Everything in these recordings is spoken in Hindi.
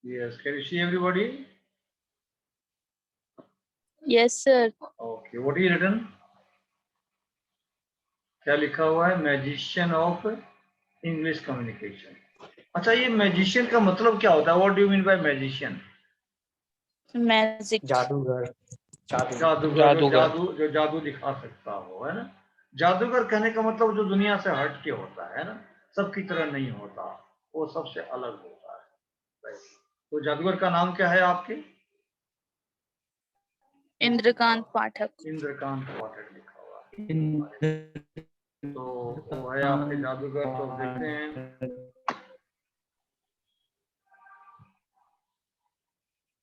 Yes, can you see everybody? Yes, sir. Okay, what is written? क्या लिखा हुआ है? Magician of English communication. अच्छा, ये मैजिशियन का मतलब क्या होता है? What do you mean by magician? Magic. जादूगर। जादूगर, जो जादू दिखा सकता हो, है ना। जादूगर कहने का मतलब जो दुनिया से हट के होता है ना, सबकी तरह नहीं होता, वो सबसे अलग होता है। तो जादूगर का नाम क्या है आपके? इंद्रकांत पाठक। इंद्रकांत पाठक लिखा हुआ है। तो वो है आपके जादूगर। तो देखते हैं,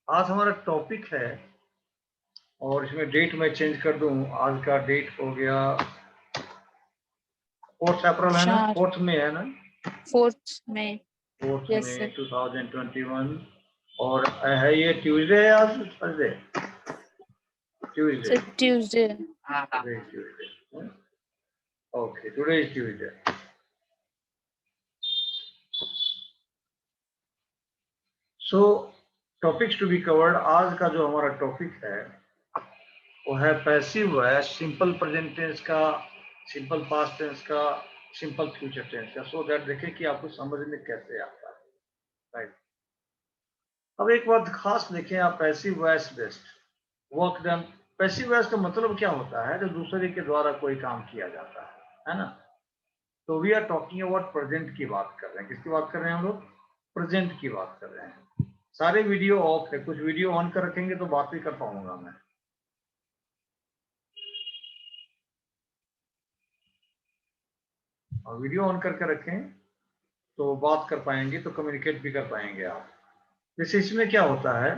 आज हमारा टॉपिक है, और इसमें डेट मैं चेंज कर दूं। आज का डेट हो गया 4 अप्रैल है ना, 4 मई है ना, 4 मई। 4 Yes, मई sir. 2021। और है ये ट्यूसडे है आज? Thursday? Tuesday. It's a Tuesday. Tuesday. Okay, today is Tuesday. So topics to be covered. आज का जो हमारा टॉपिक है वो है passive voice, simple present tense का, सिंपल पास्ट टेंस का, सिंपल फ्यूचर टेंस का। सो दैट देखें कि आपको समझ में कैसे आता है, राइट। अब एक बात खास देखें आप, passive voice based work done. Passive voice का मतलब क्या होता है? जो दूसरे के द्वारा कोई काम किया जाता है ना। तो we are talking about present की बात कर रहे हैं। किसकी बात कर रहे हैं हम लोग? प्रेजेंट की बात कर रहे हैं। सारे वीडियो ऑफ है, कुछ वीडियो ऑन कर रखेंगे तो बात भी कर पाऊंगा मैं। और वीडियो ऑन करके रखें तो बात कर पाएंगे, तो कम्युनिकेट भी कर पाएंगे आप। जैसे इसमें क्या होता है,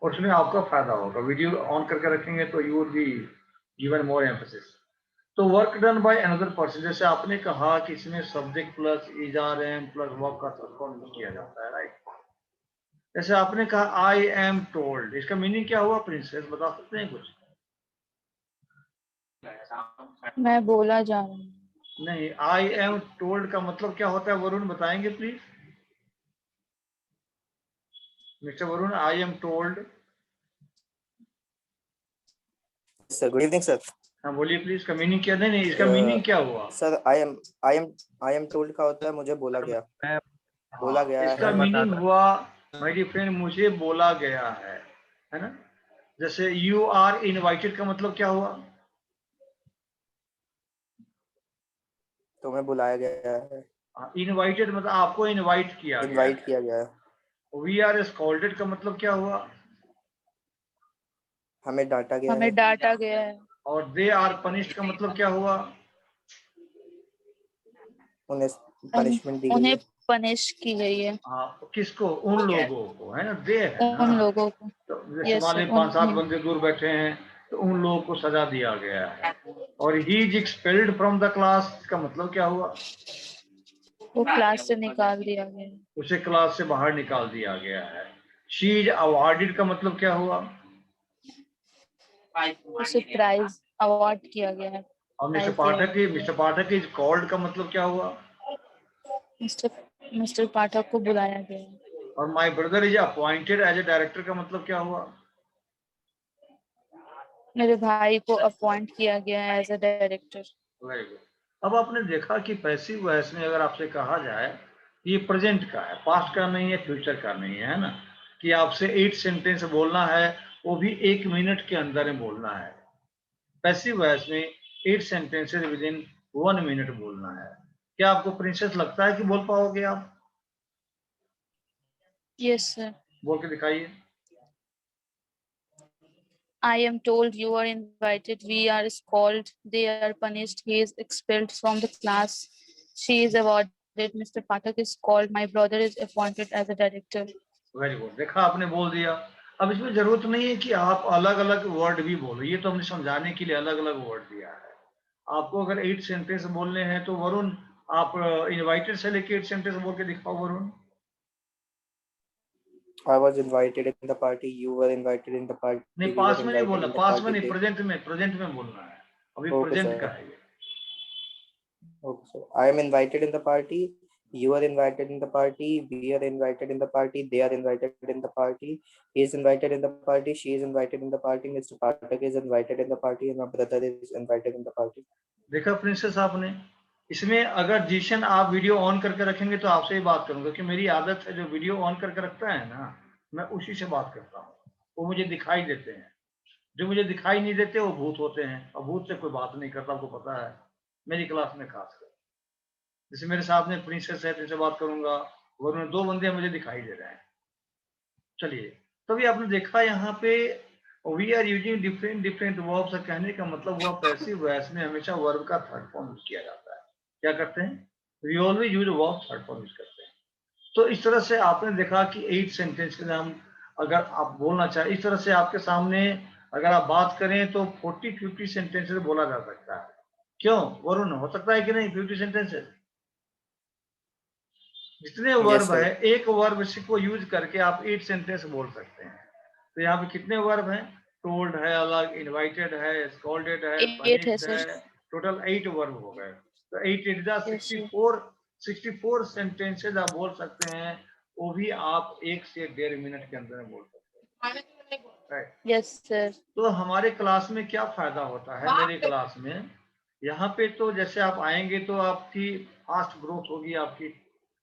और उसमें आपका फायदा होगा। वीडियो ऑन करके रखेंगे तो you will be given more emphasis. तो work done by another person, जैसे आपने कहा कि इसमें subject plus is are am plus work का ट्रांसफॉर्म किया जाता है, राइट। जैसे आपने कहा आई एम टोल्ड, इसका मीनिंग क्या हुआ प्रिंसेस? बता सकते हैं कुछ? मैं बोला जा रहा हूँ। नहीं, आई एम टोल्ड का मतलब क्या होता है? वरुण बताएंगे please. Mister Varun, I am told. Sir good evening sir. हाँ बोलिए प्लीज, इसका मीनिंग क्या? नहीं, इसका मीनिंग क्या हुआ? सर आई एम टोल्ड का होता है मुझे बोला गया। बोला गया इसका है। मीनिंग हुआ माय डियर फ्रेंड, मुझे बोला गया है ना। जैसे यू आर इनवाइटेड का मतलब क्या हुआ? तुम्हें बुलाया गया है। इनवाइटेड मतलब आपको इनवाइट किया गया है। इनवाइट किया गया है। वी आर स्कॉल्डेड का मतलब क्या हुआ? हमें डांटा गया है। हमें डांटा गया है। और दे आर पनिश्ड का मतलब क्या हुआ? उन्हें पनिशमेंट दी गई उन्हें है। पनिश की गई है। हाँ, किसको? उन लोगों को, है ना, दे है ना। उन लोगों को। तो जैसे Yes, मान sir. लीजिए 5-7 बंदे दूर बैठे हैं, तो उन लोगों को सजा दिया गया है। और he is expelled from the class का मतलब क्या हुआ? वो क्लास से निकाल दिया गया है। उसे क्लास से बाहर निकाल दिया गया है। शी इज अवॉर्डेड का मतलब क्या हुआ? उसे प्राइज अवार्ड किया गया है। और प्राइज दिया मिस्टर पाठक इज कॉल्ड का मतलब क्या हुआ? मिस्टर पाठक को बुलाया गया है। और my brother is appointed as a director का मतलब क्या हुआ? मेरे भाई को अपॉइंट किया गया है as a director. Very good. अब आपने देखा कि पैसिव वॉइस में अगर आपसे कहा जाए ये प्रेजेंट का है, पास्ट का नहीं है, फ्यूचर का नहीं है ना, कि आपसे 8 सेंटेंस बोलना है, वो भी 1 मिनट के अंदर में बोलना है। पैसिव वॉइस में 8 सेंटेंसेस विद इन 1 मिनट बोलना है। क्या आपको प्रिंसेस लगता है कि बोल पाओगे आप? Yes sir. बोल के दिखाइए। I am told you are invited. We are scolded. They are punished. He is expelled from the class. She is awarded. Mr. Pathak is called. My brother is appointed as a director. Very good, देखा आपने बोल दिया। अब इसमें जरूरत नहीं है कि आप अलग अलग वर्ड भी बोलो, ये तो हमने समझाने के लिए अलग अलग वर्ड दिया है। आपको अगर 8 सेंटेंस बोलने हैं तो वरुण आप इनवाइटेड से लेके 8 सेंटेंस बोल के दिखाओ Varun. I was invited in the party. You were invited in the party. नहीं, We पास were में नहीं invited बोलना, in the पास में party. नहीं, प्रेजेंट में बोलना है। अभी Okay, प्रेजेंट sir. का है ये। Okay, sir. I am invited in the party. You are invited in the party. We are invited in the party. They are invited in the party. He is invited in the party. She is invited in the party. Mr. Pathak is invited in the party, and my brother is invited in the party. देखा प्रिंसेस आपने, इसमें अगर जीशन आप वीडियो ऑन करके रखेंगे तो आपसे ही बात करूंगा, कि मेरी आदत है जो वीडियो ऑन करके रखता है ना, मैं उसी से बात करता हूँ। वो मुझे दिखाई देते हैं, जो मुझे दिखाई नहीं देते वो भूत होते हैं, और भूत से कोई बात नहीं करता, आपको पता है मेरी क्लास में खासकर। जैसे मेरे साथ में प्रिंसेस है, जिनसे बात करूंगा, वो उन्होंने 2 बंदे मुझे दिखाई दे रहे हैं। चलिए, तभी आपने देखा यहाँ पे we are using different verbs. कहने का मतलब हुआ पैसिव वॉइस में हमेशा वर्ब का थर्ड फॉर्म यूज किया जाता है। क्या करते हैं? We always use verb third form use करते हैं। तो इस तरह से आपने देखा कि 8 सेंटेंस के नाम अगर आप बोलना चाहें, इस तरह से आपके सामने अगर आप बात करें तो 40-50 सेंटेंसेस बोला जा सकता है। क्यों वरुण, हो सकता है कि नहीं 50 सेंटेंसेस? जितने वर्ब sir. है, एक वर्ब को यूज करके आप 8 सेंटेंस बोल सकते हैं। तो यहाँ पे कितने वर्ब हैं? टोल्ड है अलग, इनवाइटेड है, स्कॉल्डेड है, 8 है पनिश्ड सर। है, टोटल 8 वर्ब हो गए। तो 8 is the Yes, sir. 64 sentences आप बोल सकते हैं, वो भी आप 1 से 1.5 मिनट के अंदर में बोल सकते हैं। राइट। Yes, sir. तो हमारे क्लास में क्या फायदा होता है? मेरी क्लास में यहाँ पे तो जैसे आप आएंगे तो आपकी फास्ट ग्रोथ होगी, आपकी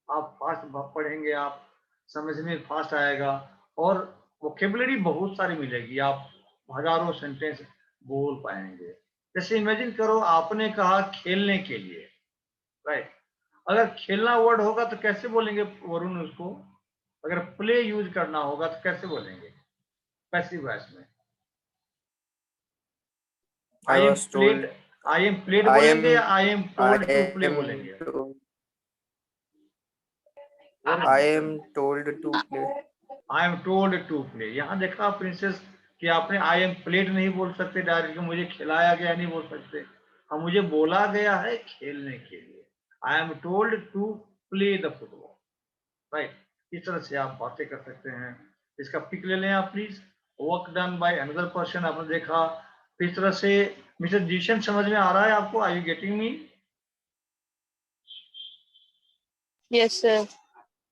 आप फास्ट पढ़ेंगे, आप समझ में फास्ट आएगा, और वोकेबलरी बहुत सारी मिलेगी, आप हजारों सेंटेंस बोल पाएंगे। जैसे इमेजिन करो आपने कहा खेलने के लिए, राइट, अगर खेलना वर्ड होगा तो कैसे बोलेंगे वरुण उसको? अगर प्ले यूज करना होगा तो कैसे बोलेंगे पैसिव वॉइस में? I am played, I am played बोलेंगे या I am told to play बोलेंगे? I am told to play. I am told to play. यहाँ देखा प्रिंसेस कि आपने आई एम प्लेड नहीं बोल सकते डायरेक्ट, मुझे खिलाया गया नहीं बोल सकते, हाँ मुझे बोला गया है खेलने के लिए। I am told to play the football, right. इस तरह से आप बातें कर सकते हैं। इसका पिक ले लें आप please, work done by another person, आपने देखा। इस तरह से मिस्टर जीशन समझ में आ रहा है आपको? Are you getting me? Yes, sir.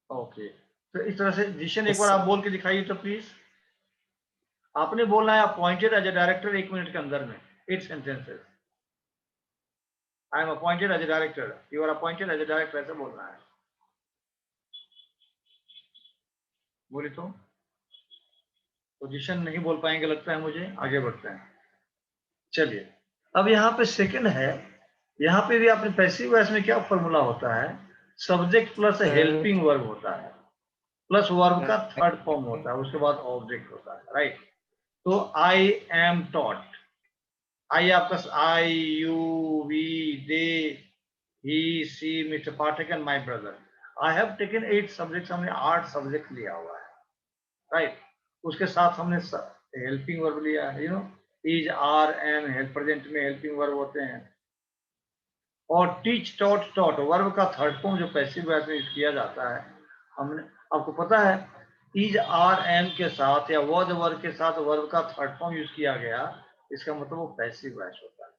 Okay, तो इस तरह से जीशन एक Yes, बार आप sir. बोल के दिखाइए तो प्लीज। आपने बोलना है appointed as a director 1 minute के अंदर में, 8 sentences. I am appointed as a director, you are appointed as a director, ऐसा बोलना है। बोली तो पोजीशन नहीं बोल पाएंगे लगता है मुझे, आगे बढ़ते हैं। चलिए, अब यहाँ पे सेकंड है, यहाँ पे भी आपने पैसिव वॉइस में क्या फॉर्मूला होता है? सब्जेक्ट प्लस हेल्पिंग वर्ब होता है, प्लस वर्ब का थर्ड फॉर्म होता है, उसके बाद ऑब्जेक्ट होता है, राइट। तो आई एम टॉट, आई आपका I, you, we, they, he, she, mister Pathak and my brother. I have taken 8 subjects, हमने 8 सब्जेक्ट लिया हुआ है, राइट। उसके साथ हमने हेल्पिंग वर्ब लिया है, you know, is, are, am, help present में हेल्पिंग वर्ब होते हैं। और टीच, टॉट, टॉट वर्ब का थर्ड फॉर्म जो पैसिव वॉइस में यूज किया जाता है। हमने, आपको पता है इज, आर, एम के साथ या वॉज वर्ब के साथ वर्ब का थर्ड फॉर्म यूज किया गया, इसका मतलब वो पैसिव वॉइस होता है।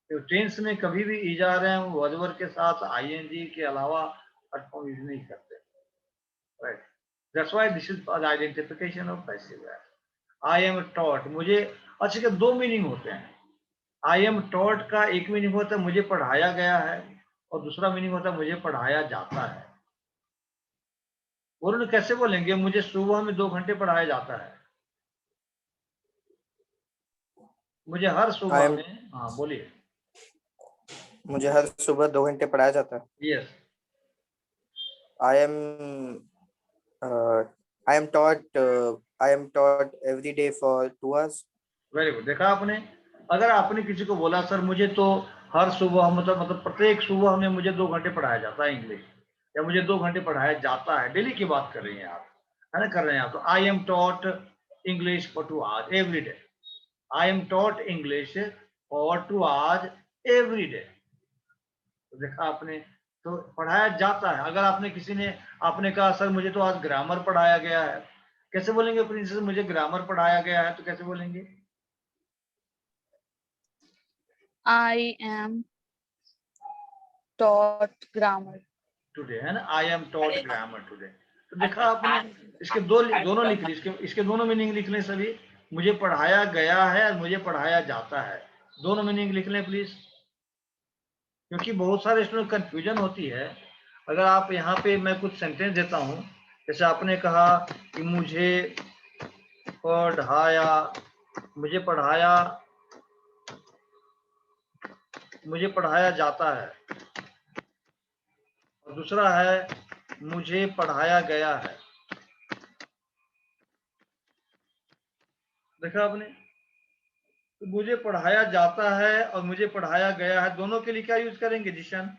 तो टेंस में कभी भी is, are, am was verb के साथ आईएनजी के अलावा थर्ड फॉर्म यूज नहीं करते, right. That's why this is identification of passive voice. I am taught, मुझे, अच्छा के 2 मीनिंग होते हैं। आई एम टॉट का एक मीनिंग होता है मुझे पढ़ाया गया है, और दूसरा मीनिंग होता है मुझे पढ़ाया जाता है। और उन्हें कैसे बोलेंगे? मुझे सुबह में 2 घंटे पढ़ाया जाता है, मुझे हर सुबह में, हाँ बोलिए। मुझे हर सुबह 2 घंटे पढ़ाया जाता है। Yes. I am taught every day for 2 hours. Very good, देखा आपने। अगर आपने किसी को बोला सर मुझे तो हर सुबह मतलब प्रत्येक सुबह में मुझे 2 घंटे पढ़ाया जाता है इंग्लिश, या मुझे 2 घंटे पढ़ाया जाता है, डेली की बात कर रही हैं आप, है ना, कर रहे हैं आप। तो आई am taught English for 2 hours every day, I am taught English for 2 hours every day. तो देखा आपने, तो पढ़ाया जाता है। अगर आपने किसी ने, आपने कहा सर मुझे तो आज ग्रामर पढ़ाया गया है, कैसे बोलेंगे प्रिंसेस? मुझे ग्रामर पढ़ाया गया है, तो कैसे बोलेंगे? I am taught grammar. Today, है ना, आई एम टॉट ग्रामर टुडे। तो देखा आपने, इसके दोनों लिख ली, इसके दोनों मीनिंग लिख लें सभी। मुझे पढ़ाया गया है और मुझे पढ़ाया जाता है, दोनों मीनिंग लिख लें प्लीज, क्योंकि बहुत सारे स्टूडेंट कंफ्यूजन होती है। अगर आप यहाँ पे मैं कुछ सेंटेंस देता हूँ, जैसे आपने कहा कि मुझे पढ़ाया जाता है, और दूसरा है मुझे पढ़ाया गया है। देखा आपने, तो मुझे पढ़ाया जाता है और मुझे पढ़ाया गया है, दोनों के लिए क्या यूज करेंगे जिशन?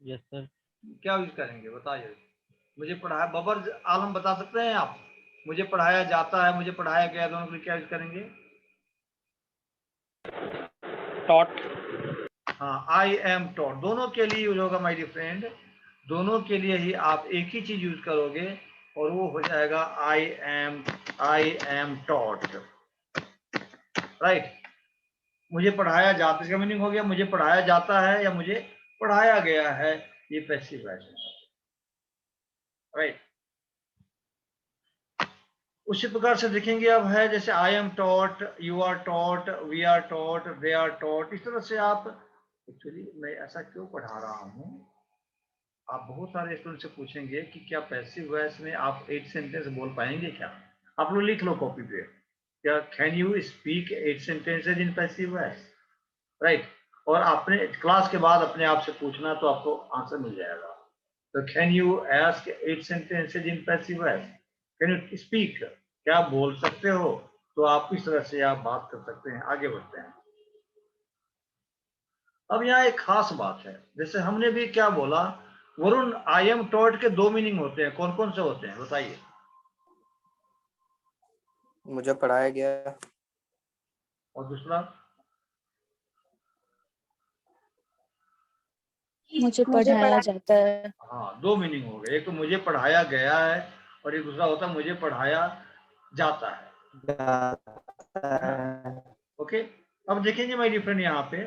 Yes sir. क्या यूज करेंगे बताइए। मुझे पढ़ाया, बबर आलम बता सकते हैं आप? मुझे पढ़ाया जाता है, मुझे पढ़ाया गया, दोनों के लिए क्या यूज करेंगे? टॉट। हाँ, आई एम टॉट, दोनों के लिए यूज होगा माय डियर फ्रेंड, दोनों के लिए ही आप एक ही चीज यूज करोगे, और वो हो जाएगा आई एम टॉट, राइट। मुझे पढ़ाया जाता, इसका मीनिंग हो गया मुझे पढ़ाया जाता है या मुझे पढ़ाया गया है, ये पैसिव वॉइस है, राइट। उसी प्रकार से देखेंगे अब है, जैसे I am taught, you are taught, we are taught, they are taught, इस तरह से आप, एक्चुअली मैं ऐसा क्यों पढ़ा रहा हूँ, आप बहुत सारे स्टूडेंट से पूछेंगे कि क्या पैसिव वॉइस में आप 8 सेंटेंस बोल पाएंगे क्या? आप लोग लिख लो कॉपी पे, क्या can you speak 8 sentences in passive voice, right. और आपने क्लास के बाद अपने आप से पूछना, तो आपको आंसर मिल जाएगा। तो can you ask 8 sentences in passive voice, can you speak, क्या आप बोल सकते हो? तो आप इस तरह से आप बात कर सकते हैं। आगे बढ़ते हैं। अब यहाँ एक खास बात है, जैसे हमने भी क्या बोला, वरुण, आई एम टॉट के 2 मीनिंग होते हैं, कौन कौन से होते हैं बताइए? मुझे पढ़ाया गया, और दूसरा? मुझे पढ़ाया जाता है। हाँ, 2 मीनिंग हो गए, एक तो मुझे पढ़ाया गया है और एक दूसरा होता है मुझे पढ़ाया जाता है, ओके। अब देखेंगे माय डियर फ्रेंड, यहाँ पे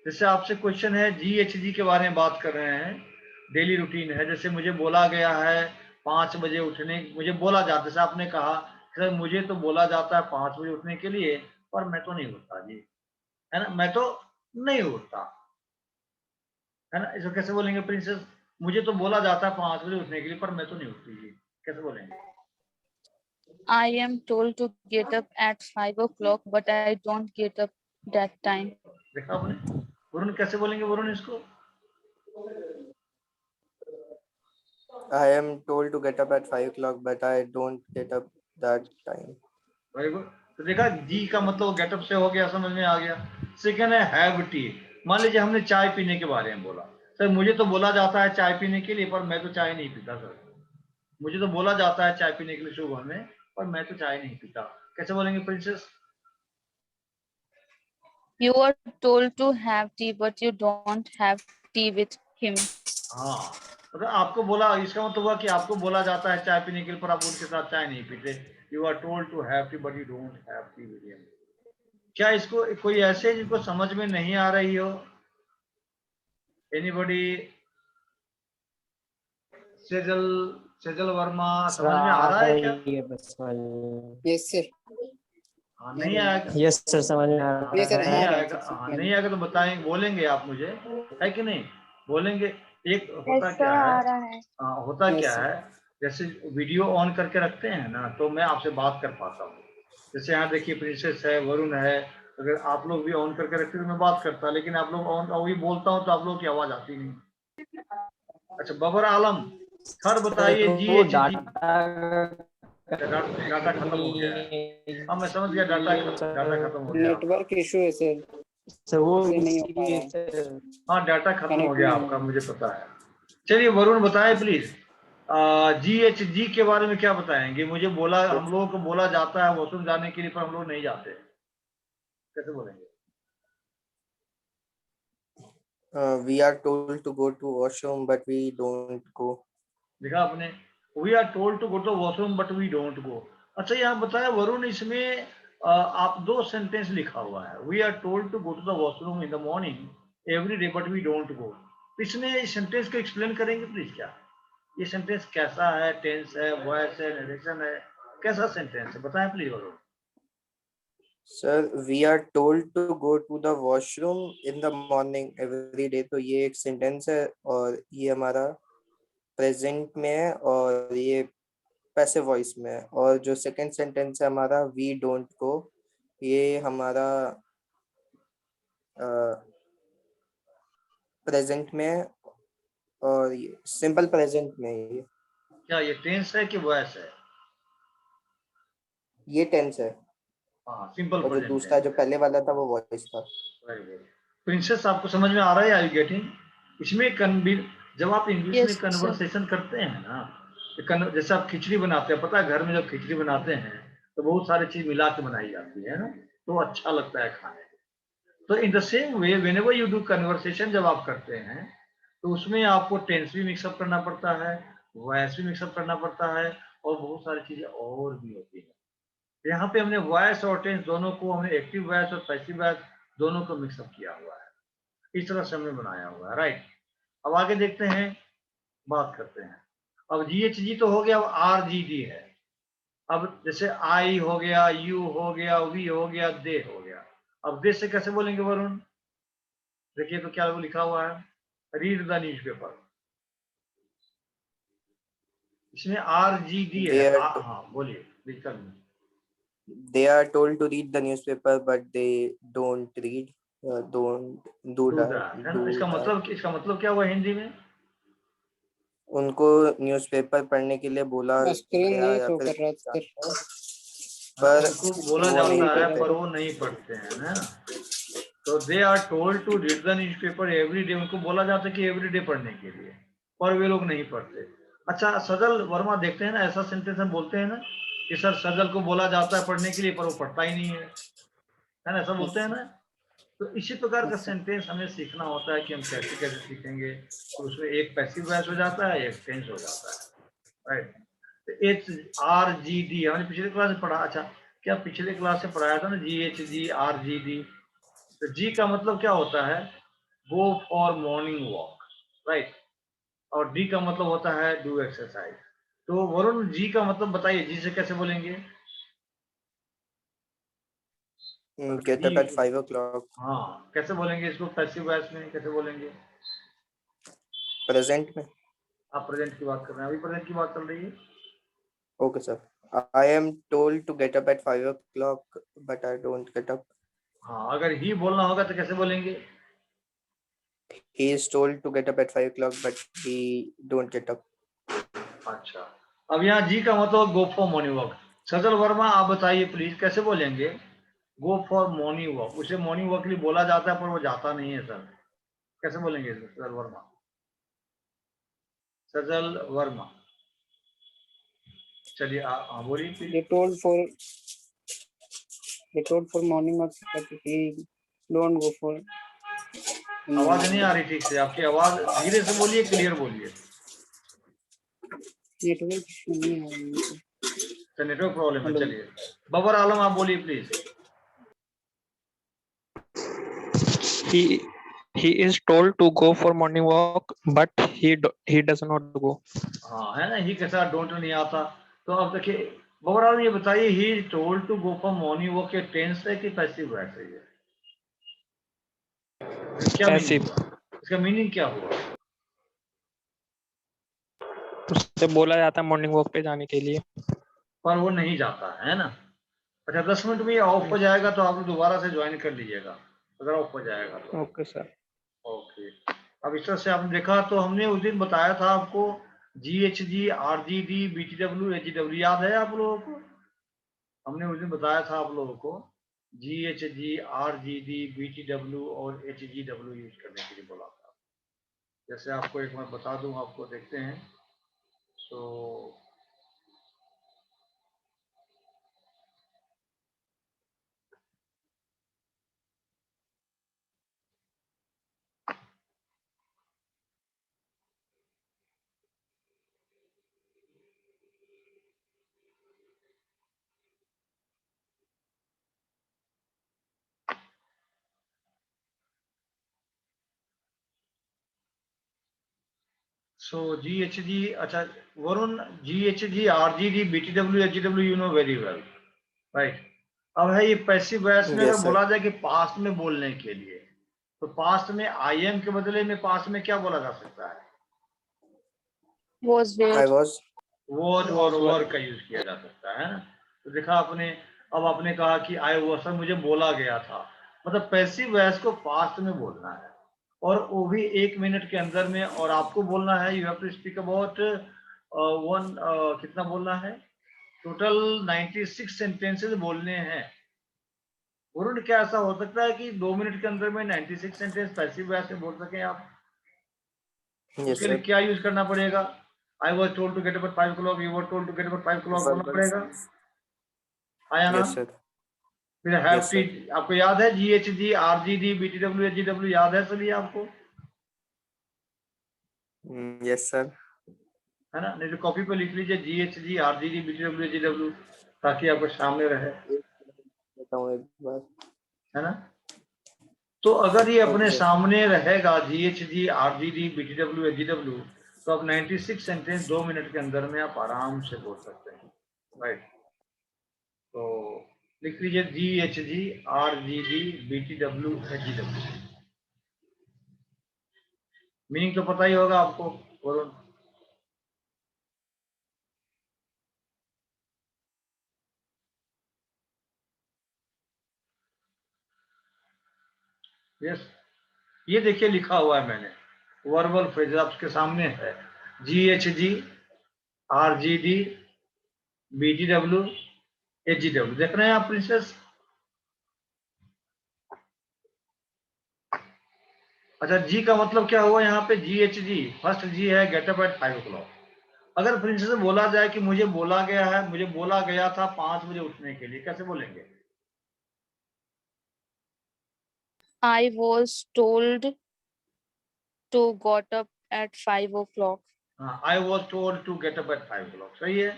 जैसे आपसे क्वेश्चन है GHG के बारे में बात कर रहे हैं, डेली रूटीन है। जैसे मुझे बोला गया है 5 बजे उठने, मुझे बोला जाता है, जैसे आपने कहा सर मुझे तो बोला जाता है 5 बजे उठने के लिए, पर मैं तो नहीं उठता जी, है ना, मैं तो नहीं उठता, है ना। इसको कैसे बोलेंगे प्रिंसेस? मुझे तो बोला जाता है 5 बजे उठने के लिए, पर मैं तो नहीं उठती जी, कैसे बोलेंगे? I am told to get up at 5 o'clock, but I don't get up that time. देखा आपने? वरुण कैसे बोलेंगे वरुण इसको? I am told to get up at 5 o'clock, but I don't get up that time. Very good. तो देखा, जी का मतलब गेटअप से हो गया, समझ में आ गया। सेकेंड है हैव टी। मान लीजिए हमने चाय पीने के बारे में बोला, सर मुझे तो बोला जाता है चाय पीने के लिए, पर मैं तो चाय नहीं पीता सर, मुझे तो बोला जाता है चाय पीने के लिए सुबह में, पर मैं तो चाय नहीं पीता, कैसे बोलेंगे princess? You are told to have tea, but you don't have tea with him. हाँ, मतलब आपको बोला, इसका मतलब हुआ कि आपको बोला जाता है चाय पीने के लिए, पर आप उनके साथ चाय नहीं पीते। You are told to have tea but you don't have tea with him. क्या इसको कोई ऐसे जिनको समझ में नहीं आ रही हो? एनीबॉडी? सेजल वर्मा, समझ में आ रहा है क्या? Yes, sir. हाँ, नहीं आएगा? यस सर, समझ में आ रहा हाँ, नहीं आएगा, हाँ नहीं आएगा तो बताएंगे, बोलेंगे आप मुझे, है कि नहीं? बोलेंगे। एक होता क्या है, होता क्या है, जैसे वीडियो ऑन करके रखते हैं ना, तो मैं आपसे बात कर पाता हूँ। जैसे यहाँ देखिए प्रिंसेस है, वरुण है, अगर आप लोग भी ऑन करके रखते तो मैं बात करता, लेकिन आप लोग ऑन अभी बोलता हूँ तो आप लोग की आवाज आती नहीं। अच्छा, बबर आलम, थर्ड बताइए। GHG डाटा खत्म हो गया है। हाँ मैं समझ गया, डाटा खत्म हो गया। नेटवर्क इशू है सर, वो नहीं हो पा रहा है। हाँ डाटा खत्म हो गया आपका, मुझे पता है। चलिए वरुण बताएं प्लीज, GHG के बारे में क्या बताएंगे? मुझे बोला, हम लोगों को बोला जाता है वॉशरूम जाने के लिए, पर हम लोग नहीं जाते, कैसे बोलेंगे? We are told to go to washroom, but we don't go. देखा आपने, we are told to go to washroom but we don't go. अच्छा यहाँ बताया वरुण, इसमें आप 2 सेंटेंस लिखा हुआ है, we are told to go to the washroom in the morning, every day but we don't go. इसमें इस सेंटेंस को एक्सप्लेन करेंगे प्लीज क्या? ये सेंटेंस कैसा है? टेंस है, वॉइस है, नरेशन है, कैसा सेंटेंस है? बताएं प्लीज। और Sir, we are told to go to the washroom in the morning every day. तो ये एक सेंटेंस है और ये हमारा प्रेजेंट में है और ये पैसिव वॉइस में है। और जो सेकंड सेंटेंस है हमारा वी डोंट गो, ये हमारा प्रेजेंट में है और ये सिंपल प्रेजेंट में है। ये क्या ये टेंस है कि वॉइस है? ये टेंस है हाँ, सिंपल और जो प्रेजेंट दूसरा टेंस। जो पहले वाला था वो वॉइस था। Very good. प्रिंसेस, आपको समझ में आ रहा है? I getting? इसमें जब आप इंग्लिश में Yes, sir. कन्वर्सेशन करते हैं ना, तो जैसे आप खिचड़ी बनाते हैं, पता है घर में जब खिचड़ी बनाते हैं तो बहुत सारी चीज मिला के बनाई जाती है ना, तो अच्छा लगता है खाने में। तो in the same way when ever you do conversation, जब आप करते हैं तो उसमें आपको टेंस भी मिक्सअप करना पड़ता है, वॉइस भी मिक्सअप करना पड़ता है, और बहुत सारी चीजें और भी होती है। यहाँ पे हमने वॉइस और टेंस दोनों को, हमने एक्टिव वॉइस और पैसिव वॉइस दोनों को मिक्सअप किया हुआ है। इस तरह से हमने बनाया हुआ है, राइट। अब आगे देखते हैं, बात करते हैं। अब GHG तो हो गया, अब RGD है। अब जैसे आई हो गया, यू हो गया, वी हो गया, दे हो गया। अब दे से कैसे बोलेंगे वरुण? देखिए तो क्या लिखा हुआ है, रीड द न्यूज़पेपर। इसमें RGD है। They are हाँ बोलिए, दिक्कत नहीं। they are told to read the newspaper but they don't read, don't do do that, that है ना। do that. इसका मतलब क्या हुआ हिंदी में? उनको न्यूज़पेपर पढ़ने के लिए बोला स्क्रीन गया नहीं या शो फिर कर रहा सर। पर उनको बोला वो नहीं जाता है पढ़ते। पर वो नहीं पढ़ते हैं, है ना। तो they are told to read the newspaper every day, उनको बोला जाता है कि एवरी डे पढ़ने के लिए, पर वे लोग नहीं पढ़ते। अच्छा, सजल वर्मा देखते हैं ना, ऐसा सेंटेंस हम बोलते हैं ना कि सर सजल को बोला जाता है पढ़ने के लिए पर वो पढ़ता ही नहीं है ना, ऐसा बोलते हैं ना। तो इसी प्रकार का सेंटेंस हमें सीखना होता है कि हम कैसे कैसे सीखेंगे। तो उसमें एक पैसिव वॉइस हो जाता है, एक टेंस हो जाता है, राइट। HRGD हमने पिछले क्लास में पढ़ा। अच्छा, क्या पिछले क्लास में पढ़ाया था ना, GHG RGD। तो जी का मतलब क्या होता है? गो फॉर मॉर्निंग वॉक, राइट। और डी का मतलब होता है डू एक्सरसाइज। तो वरुण, जी का मतलब बताइए, जी से कैसे बोलेंगे? get ji, up at 5 o'clock. हाँ कैसे बोलेंगे इसको? पैसिव वॉइस में कैसे बोलेंगे? प्रेजेंट में। आप प्रेजेंट की बात कर रहे हैं, अभी प्रेजेंट की बात चल रही है। Okay sir, I am told to get up at 5 o'clock but I don't get up. हाँ, अगर ही बोलना होगा तो कैसे बोलेंगे? He is told to get up at 5 o'clock but he don't get up. अच्छा, अब यहाँ जी का मतलब गो फॉर मॉर्निंग वॉक। सजल वर्मा, आप बताइए प्लीज, कैसे बोलेंगे गो फॉर मॉर्निंग वॉक? उसे मॉर्निंग वॉक के लिए बोला जाता है पर वो जाता नहीं है सर, कैसे बोलेंगे सजल वर्मा? सजल वर्मा, चलिए हाँ बोलिए please. They told for morning walk but he don't go for आवाज नहीं आ रही ठीक से आपकी, आवाज धीरे से बोलिए, क्लियर बोलिए। नेटवर्क इशू नहीं है। तो नेटवर्क प्रॉब्लम है। हेलो। चलिए बबर आलम, आप बोलिए please. he he is told to go for morning walk but he does not go. हाँ है ना, ही के साथ डोंट नहीं आता। तो अब देखिए बबर आलम, ये बताइए, he told to go for morning walk, के टेंस है कि पैसिव वॉइस है? ये क्या मीनिंग Passive. हुआ? इसका मीनिंग क्या हुआ? उससे बोला जाता है मॉर्निंग वॉक पे जाने के लिए। पर वो नहीं जाता है ना। अच्छा, 10 मिनट में ये ऑफ हो जाएगा तो आप लोग दोबारा से ज्वाइन कर लीजिएगा, अगर ऑफ हो जाएगा तो। Okay sir. ओके। अब इस तरह से आपने देखा, तो हमने उस दिन बताया था आपको GHG RGD BTW HW, याद है आप लोगों को? हमने उस दिन बताया था आप लोगों को GHG RGD BTW और HGW यूज करने के लिए बोला था। जैसे आपको एक मैं बता दूं, आपको देखते हैं। तो So GHG, अच्छा Varun, GHG, RGD, BTW, HGW you know very well, right? अब है ये पैसिव वॉइस में अगर Yes, sir. बोला जाए कि पास्ट में बोलने के लिए, तो पास्ट में I am के बदले में पास्ट में क्या बोला जा सकता है? Was I where. was. was और Was were का यूज किया जा सकता है ना। तो देखा आपने, अब आपने कहा कि आई वो सर मुझे बोला गया था, मतलब पैसिव वॉइस को पास्ट में बोलना है, और वो भी 1 मिनट के अंदर में, और आपको बोलना है you have to speak about कितना बोलना है, टोटल 96 सेंटेंसेस बोलने हैं। वरुण, क्या ऐसा हो सकता है कि 2 मिनट के अंदर में 96 सेंटेंस पैसिव वॉइस में बोल सकें आप? Yes, उसके लिए sir. क्या यूज करना पड़ेगा? I was told to get up at 5 o'clock, you were told to get up at 5 o'clock बोलना Verbal पड़ेगा। phrase. आया ना? Yes, sir. फिर हैव Yes, टी, sir. आपको याद है GHG, RGD, BTW, HGW याद है सभी आपको, Yes, sir. है ना? नहीं तो कॉपी पे लिख लीजिए GHG, RGD, BTW, HGW, ताकि आपको सामने रहे, बताऊं एक बार. है ना? तो अगर ये अपने Okay, sir. सामने रहेगा GHG, RGD, BTW, HGW, तो आप 96 सेंटेंस 2 मिनट के अंदर में आप आराम से बोल सकते हैं, राइट? तो लिख लीजिए GHG, RGD, BTW, HGW। Meaning तो पता ही होगा आपको, वरुण। यस, ये देखिए लिखा हुआ है मैंने, वर्बल फ्रेज आपके सामने है, GHG, RGD, BTW, HGW, देख रहे हैं आप प्रिंसेस? अच्छा, जी का मतलब क्या हुआ यहाँ पे? GHG, फर्स्ट जी है गेट अप एट 5 o'clock। अगर प्रिंसेस बोला जाए कि मुझे बोला गया है, मुझे बोला गया था 5 बजे उठने के लिए, कैसे बोलेंगे? I was told to got up at 5 o'clock. हाँ, I was told to get up at 5 o'clock, सही है।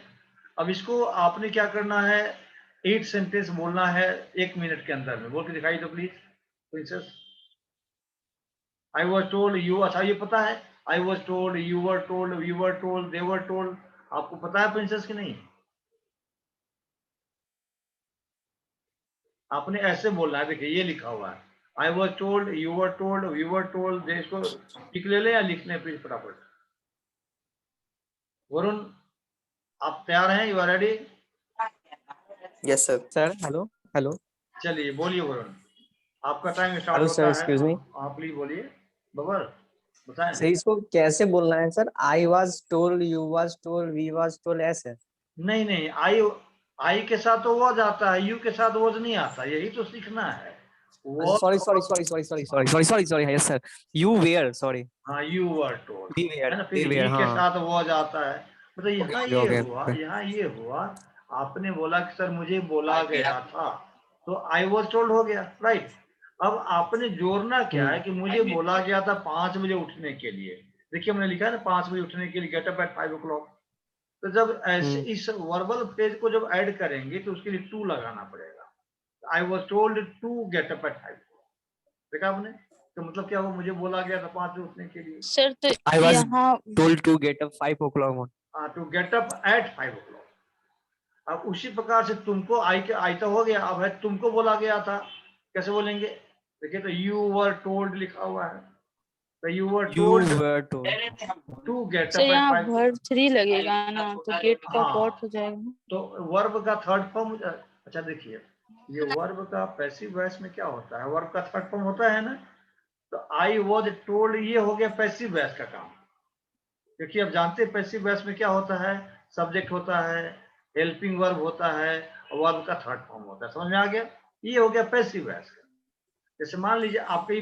अब इसको आपने क्या करना है, 8 सेंटेंस बोलना है 1 मिनट के अंदर में, बोल के दिखाई दो please princess. I was told, you, अच्छा ये पता है, I was told, you were told, we were told, they were told, आपको पता है प्रिंसेस कि नहीं? आपने ऐसे बोलना है, देखिए ये लिखा हुआ है, I was told, you were told, we were told, they, इसको लिख ले या लिखने प्लीज फटाफट। वरुण, आप तैयार हैं? You are ready? Yes, sir. Sir hello hello चलिए बोलिए वरुण, आपका टाइम स्टार्ट हेलो सर होता है। एक्सक्यूज मी आप प्लीज बोलिए, बबर बताएं। सर इसको कैसे बोलना है sir? I was told, you was told, we was told, ऐसे? नहीं नहीं, आई के साथ तो वॉज आता है, यू के साथ वॉज नहीं आता, यही तो सीखना है। Sorry sorry sorry sorry sorry sorry sorry sorry sorry yes sir, you were, sorry हाँ, you were told, we were, है ना? फिर वी वेयर, ही के हाँ साथ वॉज आता है, मतलब ओके यहाँ ओके ये ओके हुआ, यहाँ ये हुआ, आपने बोला कि सर मुझे बोला गया था, तो आई वॉज टोल्ड हो गया, राइट? अब आपने जोड़ना क्या है कि मुझे बोला गया था 5 बजे उठने के लिए, देखिए हमने लिखा है ना 5 बजे उठने के लिए, गेट अप एट 5 o'clock। तो जब ऐसे इस वर्बल फ्रेज को जब ऐड करेंगे तो उसके लिए टू लगाना पड़ेगा। I was told to get up at 5 o'clock, देखा आपने? तो मतलब क्या हुआ, मुझे बोला गया था 5 बजे उठने के लिए, सर तो आई वाज यहाँ told to get up 5 o'clock। To get up at 5 o'clock। अब उसी प्रकार से तुमको आई तो हो गया, अब है तुमको बोला गया था, कैसे बोलेंगे? देखिए, तो यू वर टोल्ड लिखा हुआ है, तो you were you told were told, to get sir up at यहाँ 5। वर्ब 3 लगेगा ना, तो गेट का हाँ, गॉट हो जाएगा। तो वर्ब का थर्ड फॉर्म, अच्छा देखिए, ये वर्ब का पैसिव वॉइस में क्या होता है, वर्ब का थर्ड फॉर्म होता है ना, तो आई वॉज टोल्ड ये हो गया पैसिव वॉइस का काम, क्योंकि अब जानते हैं पैसिव वॉइस में क्या होता है, सब्जेक्ट होता है, हेल्पिंग वर्ब होता है, और वर्ब का थर्ड फॉर्म होता है, समझ में आ गया? ये हो गया पैसिव वॉइस का। जैसे मान लीजिए आपके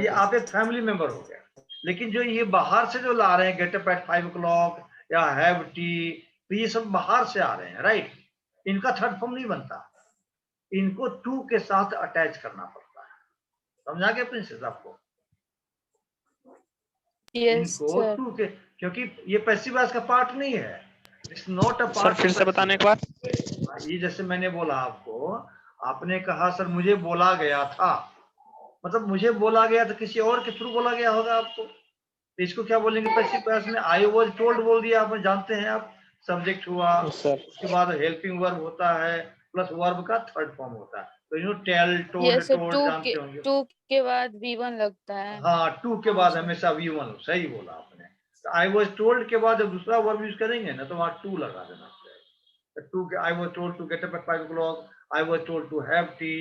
ये आप एक फैमिली मेंबर हो गया, लेकिन जो ये बाहर से जो ला रहे हैं गेट अप एट 5 o'clock या हैव टी, तो ये सब बाहर से आ रहे हैं, राइट? इनका थर्ड फॉर्म नहीं बनता, इनको टू के साथ अटैच करना पड़ता है, समझा गया प्रिंसेस आपको? यस इनको सर। टू के, क्योंकि ये पैसिव वॉइस का पार्ट नहीं है, it's not a sir part फिर ऑफ से बताना एक बार। ये जैसे मैंने बोला आपको, आपने कहा सर मुझे बोला गया था, मतलब मुझे बोला गया था, किसी और के थ्रू बोला गया होगा आपको, तो इसको क्या बोलेंगे पैसिव वॉइस में? आई वाज टोल्ड बोल दिया आपने, जानते हैं आप, सब्जेक्ट हुआ, Yes, sir. उसके बाद हेल्पिंग वर्ब होता है प्लस वर्ब का थर्ड फॉर्म होता है। तो you know tell, told, yes sir, told जानते होंगे। टू के बाद V1 लगता है। हाँ, टू के बाद सर। हमेशा V1, सही बोला आपने। तो आई वाज टोल्ड के बाद जब दूसरा वर्ब यूज करेंगे ना तो वहाँ टू लगा देना चाहिए। टू के, I was told to get up at 5 o'clock, I was told to have tea,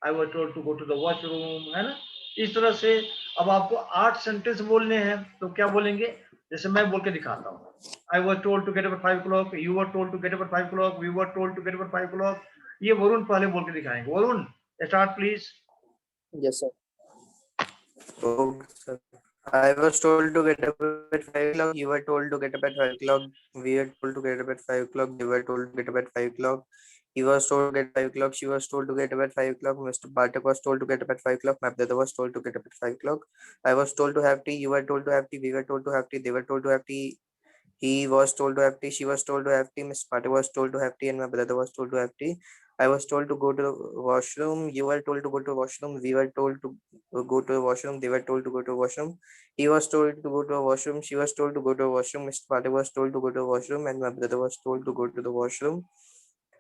I was told to go to the washroom, है ना। इस तरह से अब आपको 8 सेंटेंस बोलने हैं, तो क्या बोलेंगे? जैसे मैं बोल के दिखाता हूँ, I was told to get up at 5 o'clock, you were told to get up at 5 o'clock, we were told to get up at 5 o'clock। ये वरुण पहले बोल के दिखाएंगे। Varun, start please. Yes, sir. Okay, sir. I was told to get up at 5 o'clock. You were told to get up at 5 o'clock. We were told to get up at 5 o'clock. They were told to get up at 5 o'clock. He was told to get 5 o'clock. She was told to get up at 5 o'clock. Mr. Bartek was told to get up at 5 o'clock. My brother was told to get up at 5 o'clock. I was told to have tea. You were told to have tea. We were told to have tea. They were told to have tea. He was told to have tea. She was told to have tea. Miss Bartek was told to have tea, and my brother was told to have tea. I was told to go to the washroom. You were told to go to the washroom. We were told to go to the washroom. They were told to go to the washroom. He was told to go to the washroom. She was told to go to the washroom. Mr. Patel was told to go to the washroom, and my brother was told to go to the washroom.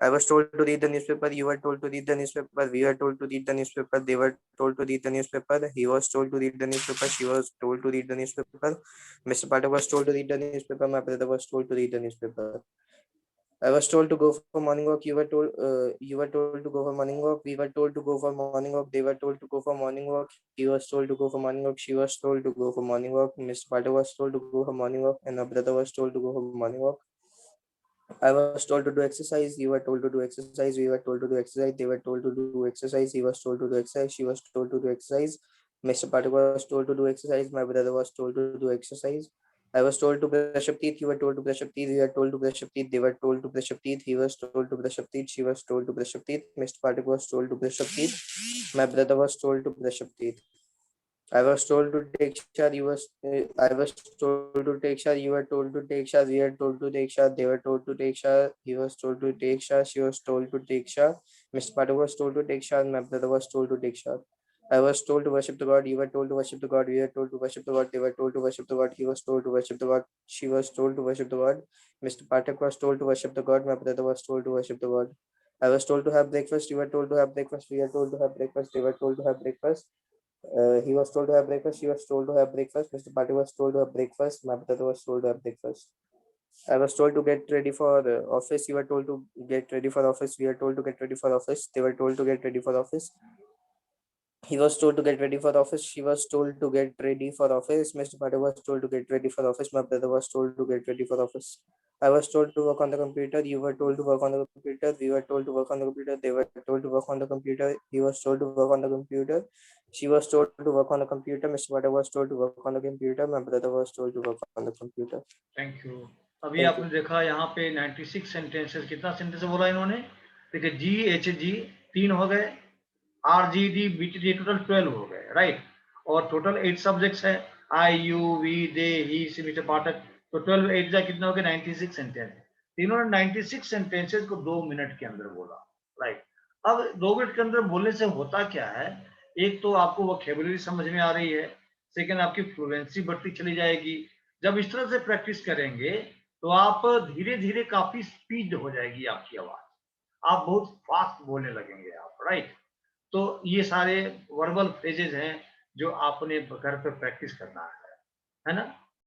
I was told to read the newspaper. You were told to read the newspaper. We were told to read the newspaper. They were told to read the newspaper. He was told to read the newspaper. She was told to read the newspaper. Mr. Patel was told to read the newspaper. My brother was told to read the newspaper. I was told to go for morning walk. You were told to go for morning walk. We were told to go for morning walk. They were told to go for morning walk. He was told to go for morning walk. She was told to go for morning walk. Mr. Patel was told to go for morning walk, and our brother was told to go for morning walk. I was told to do exercise. You were told to do exercise. We were told to do exercise. They were told to do exercise. He was told to do exercise. She was told to do exercise. Mr. Patel was told to do exercise. My brother was told to do exercise. I was told to brush up teeth. You were told to brush up teeth. We were told to brush up teeth. They were told to brush up teeth. He was told to brush up teeth. She was told to brush up teeth. Mr. Patel was told to brush up teeth. My brother was told to brush up teeth. I was told to take shower. I was told to take shower. You were told to take shower. We were told to take shower. They were told to take shower. He was told to take shower. She was told to take shower. Mr. Patel was told to take shower. My brother was told to take shower. I was told to worship the God. You were told to worship the God. We were told to worship the God. They were told to worship the God. He was told to worship the God. She was told to worship the God. Mr. Patek was told to worship the God. My brother was told to worship the God. I was told to have breakfast. You were told to have breakfast. We were told to have breakfast. They were told to have breakfast. He was told to have breakfast. She was told to have breakfast. Mr. Patel was told to have breakfast. My brother was told to have breakfast. I was told to get ready for office. You were told to get ready for office. We were told to get ready for office. They were told to get ready for office. He was told to get ready for office. She was told to get ready for office. Mr. Patel was told to get ready for office. My brother was told to get ready for office. I was told to work on the computer. You were told to work on the computer. We were told to work on the computer. They were told to work on the computer. He was told to work on the computer. She was told to work on the computer. Mr. Patel was told to work on the computer. My brother was told to work on the computer. Thank you. अभी Thank आपने देखा यहाँ पे 96 सेंटेंसेस, कितना सेंटेंस बोला इन्होंने? देखिए GHG 3 हो गए, RGD BTD टोटल 12 हो गए, राइट। और टोटल 8 सब्जेक्ट्स है, I, you, we, they, he, mister Pathak. तो 12 8 जा कितना हो गया? 96 सेंटेंस। इन्होंने 96 सेंटेंसेस को 2 मिनट के अंदर बोला, राइट। अब 2 मिनट के अंदर बोलने से होता क्या है? एक तो आपको वोकैबुलरी समझ में आ रही है, सेकंड आपकी फ्लुएंसी बढ़ती चली जाएगी। जब इस तरह से प्रैक्टिस करेंगे तो आप धीरे धीरे काफी स्पीड हो जाएगी आपकी आवाज, आप बहुत फास्ट बोलने लगेंगे आप, राइट। तो ये सारे वर्बल फ्रेजेज हैं जो आपने घर पे प्रैक्टिस करना है ना।